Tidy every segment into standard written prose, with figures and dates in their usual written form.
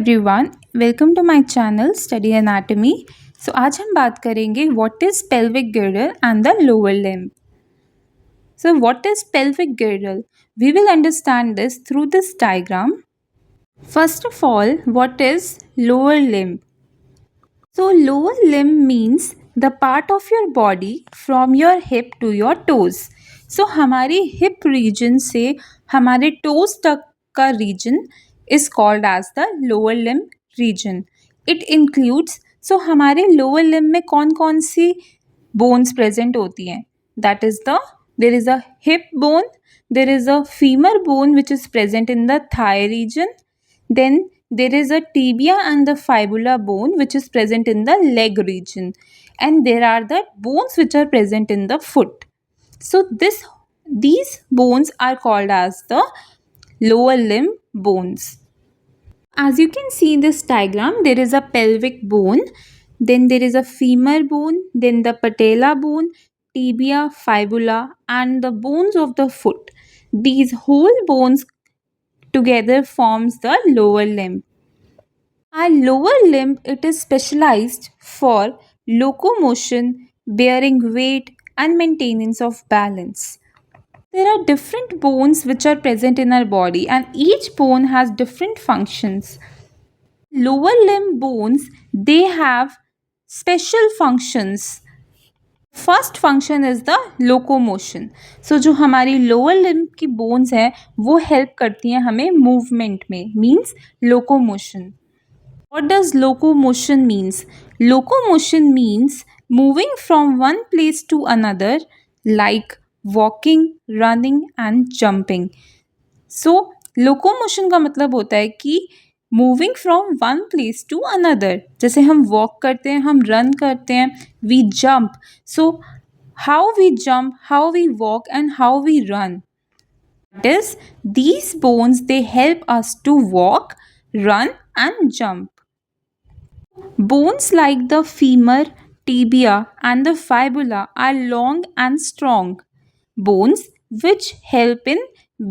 Everyone, welcome to my channel study anatomy. आज हम बात करेंगे what is pelvic girdle and the lower limb. What is pelvic girdle? We will understand this through this diagram. First of all, what is lower limb? Lower limb means the part of your body from your hip to your toes. हमारी hip region से हमारे toes तक का region is called as the lower limb region. It includes हमारे lower limb में कौन कौन सी bones present होती हैं? That is there is a hip bone, there is a femur bone which is present in the thigh region, then there is a tibia and the fibula bone which is present in the leg region, and there are the bones which are present in the foot. These bones are called as the lower limb bones. As you can see in this diagram, there is a pelvic bone, then there is a femur bone, then the patella bone, tibia, fibula, and the bones of the foot. These whole bones together forms the lower limb. Our lower limb, it is specialized for locomotion, bearing weight, and maintenance of balance. There are different bones which are present in our body, and each bone has different functions. Lower limb bones, they have special functions. First function is the locomotion. जो हमारी lower limb की bones हैं वो help करती हैं हमें movement में, means locomotion. What does locomotion means? Locomotion means moving from one place to another like walking, running and jumping. Locomotion का मतलब होता है कि moving from one place to another. जैसे हम वॉक करते हैं, हम रन करते हैं, we jump. How we jump, how we walk and how we run, that is, these bones, they help us to walk, run and jump. Bones like the femur, tibia and the fibula are long and strong bones which help in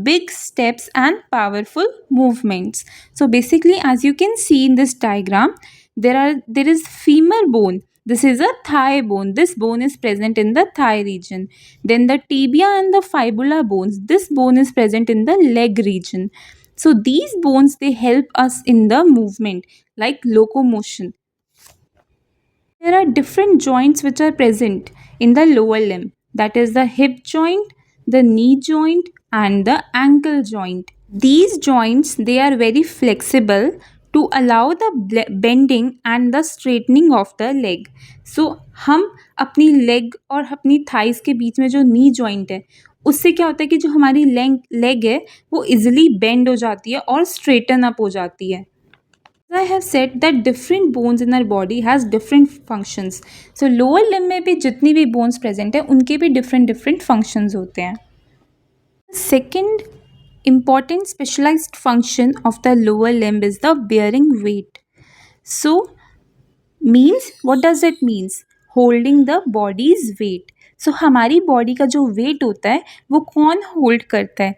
big steps and powerful movements. Basically, as you can see in this diagram, there is femur bone. This is a thigh bone. This bone is present in the thigh region. Then the tibia and the fibula bones. This bone is present in the leg region. These bones, they help us in the movement like locomotion. There are different joints which are present in the lower limb. That is the hip joint, the knee joint and the ankle joint. These joints, they are very flexible to allow the bending and the straightening of the leg. हम अपनी leg और अपनी thighs के बीच में जो knee joint है, उससे क्या होता है कि जो हमारी leg है वो easily bend हो जाती है और straighten up हो जाती है. I have said that different bones in our body has different functions. Lower limb में भी जितनी भी bones present है उनके भी different functions होते हैं. Second important specialized function of the lower limb is the bearing weight. Means, what does it means? Holding the body's weight. हमारी body का जो weight होता है वो कौन hold करता है?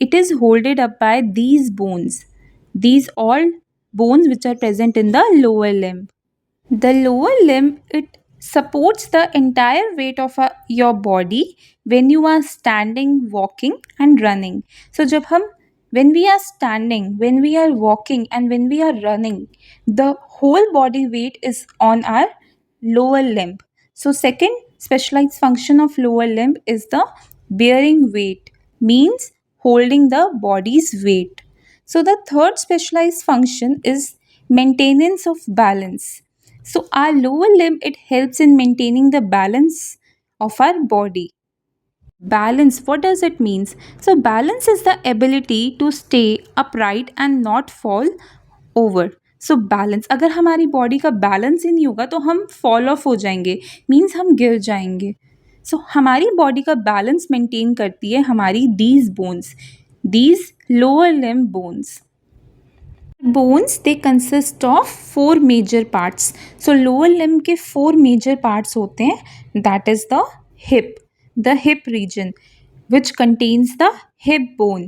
It is holded up by these bones. These all bones which are present in the lower limb. The lower limb, it supports the entire weight of your body when you are standing, walking and running. When we are standing, when we are walking and when we are running, the whole body weight is on our lower limb. Second specialized function of lower limb is the bearing weight, means holding the body's weight. The third specialized function is maintenance of balance. Our lower limb, it helps in maintaining the balance of our body. Balance, what does it means? Balance is the ability to stay upright and not fall over. Balance, अगर हमारी body का balance ही नहीं होगा तो हम fall off हो जाएंगे, means हम गिर जाएंगे. हमारी body का balance maintain करती है हमारी these bones, these lower limb bones. Bones, they consist of 4 major parts. Lower limb के 4 major parts होते हैं. That is the hip region, which contains the hip bone.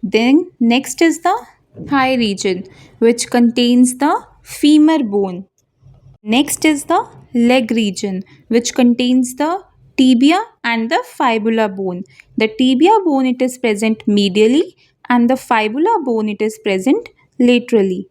Then next is the thigh region, which contains the femur bone. Next is the leg region, which contains the tibia and the fibula bone. The tibia bone, it is present medially, and the fibula bone, it is present laterally.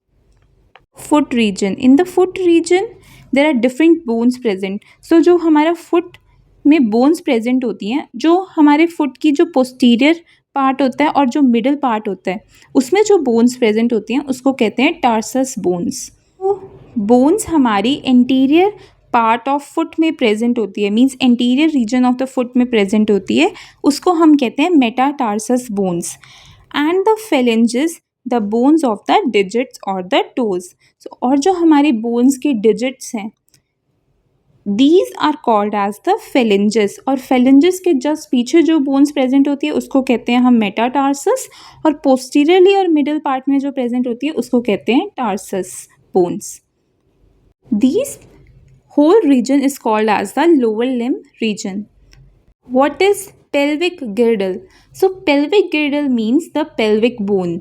Foot region. In the foot region there are different bones present. So जो हमारा foot में bones present होती हैं, जो हमारे foot की जो posterior part होता है और जो middle part होता है, उसमें जो bones present होती हैं उसको कहते हैं tarsus bones. तो bones हमारी anterior पार्ट ऑफ फुट में प्रेजेंट होती है, means anterior region of the foot में प्रेजेंट होती है, उसको हम कहते हैं metatarsus bones. And the phalanges, the bones of the digits और द टोज. और जो हमारे बोन्स के डिजिट्स हैं, these are called as the phalanges. और फेलेंजेस के जस्ट पीछे जो बोन्स प्रेजेंट होती है उसको कहते हैं हम मेटाटार्सस, और पोस्टीरियरली और मिडिल पार्ट में जो प्रेजेंट होती है उसको कहते हैं tarsus bones. These whole region is called as the lower limb region. What is pelvic girdle? So pelvic girdle means the pelvic bone.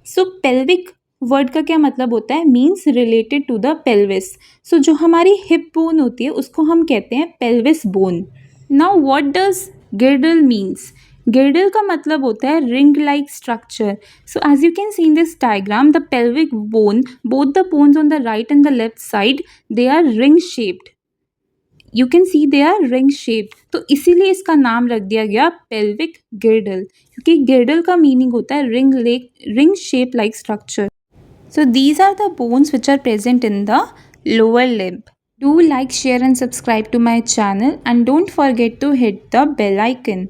So pelvic word का क्या मतलब होता है? Means related to the pelvis. So जो हमारी hip bone होती है उसको हम कहते हैं pelvis bone. Now what does girdle means? Girdle का मतलब होता है ring like structure. So as you can see in this diagram, the pelvic bone, both the bones on the right and the left side, they are ring shaped. You can see they are ring shaped. तो इसीलिए इसका नाम रख दिया गया pelvic गिर्डल, क्योंकि गिर्डल का meaning होता है ring shape like structure. So these are the bones which are present in the lower limb. Do like, share and subscribe to my channel, and don't forget to hit the bell icon.